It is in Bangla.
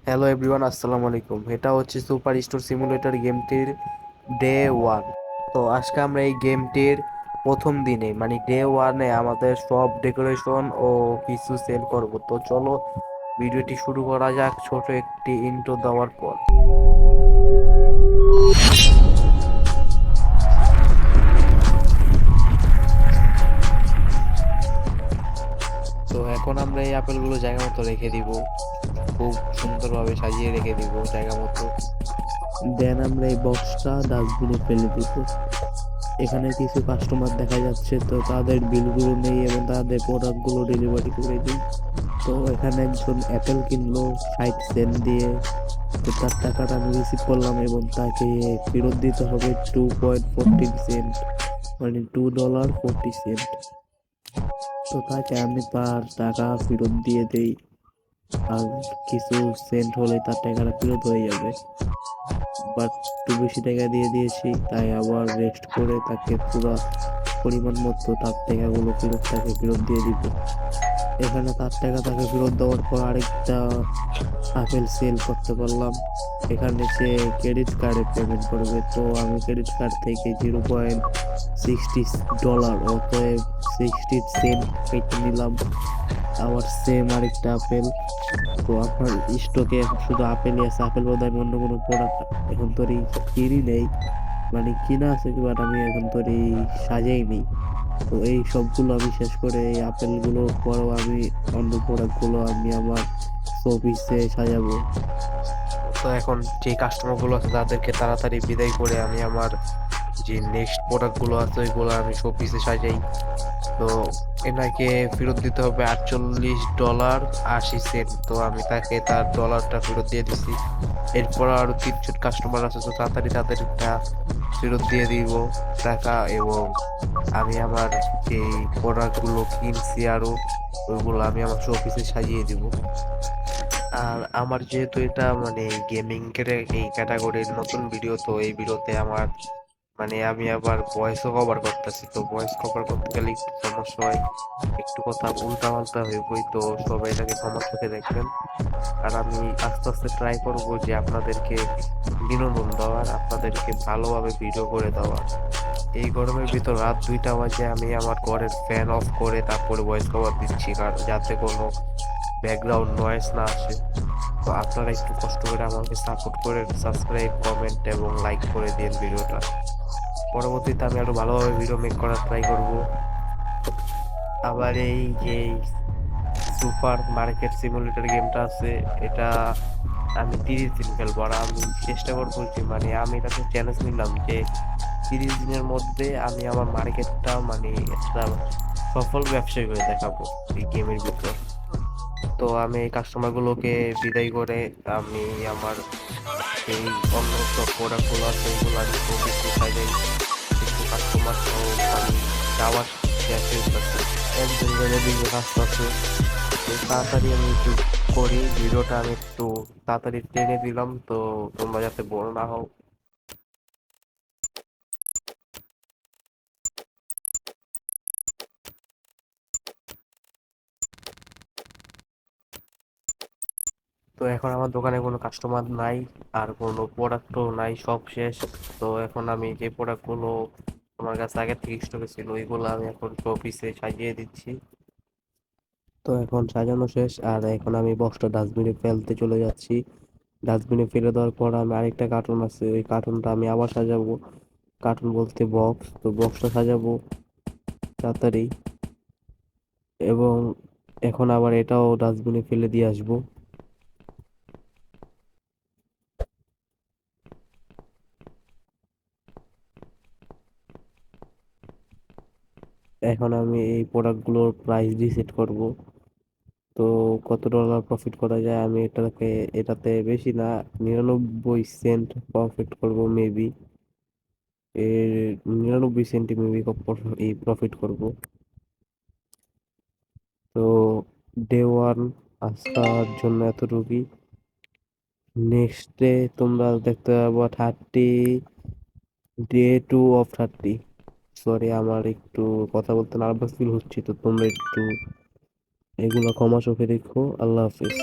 হ্যালো এভরিওয়ান, আসসালামু আলাইকুম। এটা হচ্ছে সুপার স্টোর সিমুলেটর গেমটির ডে ওয়ান। তো আজকে আমরা এই গেমটির প্রথম দিনে মানে ডে ওয়ানে আমাদের সব ডেকোরেশন ও কিছু সেল করব। তো চলো ভিডিওটি শুরু করা যাক ছোট একটি ইন্ট্রো দেওয়ার পর। তো এখন আমরা এই আপেলগুলো জায়গা মতো রেখে দিব, খুব সুন্দরভাবে সাজিয়ে রেখে দিব জায়গা মতো। দেন আমরা এই বক্সটা ডাস্টবিনে ফেলে দিব। এখানে কিছু কাস্টমার দেখা যাচ্ছে, তো তাদের বিলগুলো নেই এবং তাদের প্রোডাক্টগুলো ডেলিভারি করে দিই। তো এখানে একজন অ্যাপেল কিনলো 60 সেন্ট দিয়ে। তো তার টাকাটা আমি রিসিভ করলাম এবং তাকে ফেরত দিতে হবে 2.14 সেন্ট, মানে $2.40। তো তাকে আমি তার টাকা ফেরত দিয়ে দেই। আর কিছু সেন্ট হলে তার টাকাটা ফেরত হয়ে যাবে, বাট একটু বেশি টাকা দিয়ে দিয়েছি, তাই আবার রেস্ট করে তাকে পুরো পরিমাণ মতো তার টাকাগুলো তাকে ফেরত দিয়ে দিব। এখানে তার টাকা তাকে ফেরত দেওয়ার পর আরেকটা আপেল সেল করতে পারলাম। এখানে সে ক্রেডিট কার্ডে পেমেন্ট করবে, তো আমি ক্রেডিট কার্ড থেকে $0.60 অতএব 60 সেন্ট কেটে নিলাম। আবার সেম আরেকটা আপেল। তো আপনার স্টকে এখন শুধু আপেলই আছে, আপেল বোধহয় অন্য কোনো প্রোডাক্ট এখন তোরই কিনি নেই, মানে কিনা আছে বাট আমি এখন তোরই সাজাই নেই। তো এই সবগুলো আমি শেষ করে এই আপেলগুলো পরেও আমি অন্য প্রোডাক্টগুলো আমি আমার শোপিসে সাজাবো। তো এখন যে কাস্টমারগুলো আছে তাদেরকে তাড়াতাড়ি বিদায় করে আমি আমার যে নেক্সট প্রোডাক্টগুলো আছে ওইগুলো আমি শোপিসে সাজাই। তো এনাকে ফেরত দিতে হবে $48.80। তো আমি তাকে তার ডলারটা ফেরত দিয়ে দিছি। এরপর আরো 3জন কাস্টমার আছে, তো তাড়াতাড়ি তাদেরটা ফেরত দিয়ে দিব টাকা। এবং আমি আমার যে প্রোডাক্টগুলো কিনছি আরো ওইগুলো আমি আমার শোপিসে সাজিয়ে দিব। আর আমার যেহেতু এটা মানে গেমিং এই ক্যাটাগরির নতুন ভিডিও, তো এই ভিডিওতে আমার মানে আমি আবার ভয়েসও কভার করতেছি। তো ভয়েস কভার করতে গেলে একটু সমস্যা হয়, একটু কথা উল্টা পাল্টা হয়ে বই, তো সবাই এটাকে ক্ষমা চোখে দেখবেন। আর আমি আস্তে আস্তে ট্রাই করব যে আপনাদেরকে বিনোদন দেওয়ার, আপনাদেরকে ভালোভাবে ভিডিও করে দেওয়ার। এই গরমের ভিতর রাত 2টা বাজে আমি আমার ঘরের ফ্যান অফ করে তারপরে ভয়েস কভার দিচ্ছি, কারণ যাতে কোনো ব্যাকগ্রাউন্ড নয়েজ না আসে। তো আপনারা একটু কষ্ট করে আমাকে সাপোর্ট করে সাবস্ক্রাইব, কমেন্ট এবং লাইক করে দিন ভিডিওটা। পরবর্তীতে আমি আরো ভালোভাবে ভিডিও মেক করার ট্রাই করব। আবার এই যে সুপার মার্কেট সিমুলেটর গেমটা আছে, এটা আমি 30 দিন খেলবো। আর আমি চেষ্টা করবো যে মানে আমি এটাকে চ্যালেঞ্জ নিলাম যে 30 দিনের মধ্যে আমি আমার মার্কেটটা মানে একটা সফল ব্যবসায়ী হয়ে দেখাবো এই গেমের ভিতর। তো আমি এই কাস্টমার গুলোকে বিদায় করে আমি আমার এই অন্য সব প্রোডাক্টগুলো আছে ওইগুলো আমি শোকেসে সাজাই। কিছু কাস্টমার সহ আমি যাওয়ার শেষ হইতেছে, একজন জনে দিকে আসতেছে। তো তাড়াতাড়ি আমি একটু করি ভিডিওটা, আমি একটু তাড়াতাড়ি টেনে দিলাম, তো তোমরা যাতে বোর না হও। তো এখন আমার দোকানে কোনো কাস্টমার নাই, আর কোনো প্রোডাক্টও নাই, সব শেষ। তো এখন আমি যে প্রোডাক্টগুলো আমার কাছে আগে থেকে স্টকে ছিল ওইগুলো আমি এখন অফিসে সাজিয়ে দিচ্ছি। তো এখন সাজানো শেষ, আর এখন আমি বক্সটা ডাস্টবিনে ফেলতে চলে যাচ্ছি। ডাস্টবিনে ফেলে দেওয়ার পর আমি আরেকটা কার্টুন আছে, ওই কার্টুনটা আমি আবার সাজাবো। কার্টুন বলতে বক্স, তো বক্সটা সাজাবো তাড়াতাড়ি। এবং এখন আবার এটাও ডাস্টবিনে ফেলে দিয়ে আসবো। এখন আমি এই প্রোডাক্টগুলোর প্রাইস ডিসাইড করব। তো কত ডলার প্রফিট করা যায়, আমি এটাতে বেশি না, 99 সেন্ট প্রফিট করব মেবি। এর 99 সেন্টই মেবি এই প্রফিট করব। তো ডে ওয়ান আজকের জন্য এতটুকুই। নেক্সট ডে তোমরা দেখতে পাবো 30 ডে 2 অফ 30। সরি, আমার একটু কথা বলতে নার্ভাস ফিল হচ্ছে, তো তোমরা একটু এগুলো ক্ষমা চোখে দেখো। আল্লাহ হাফিজ।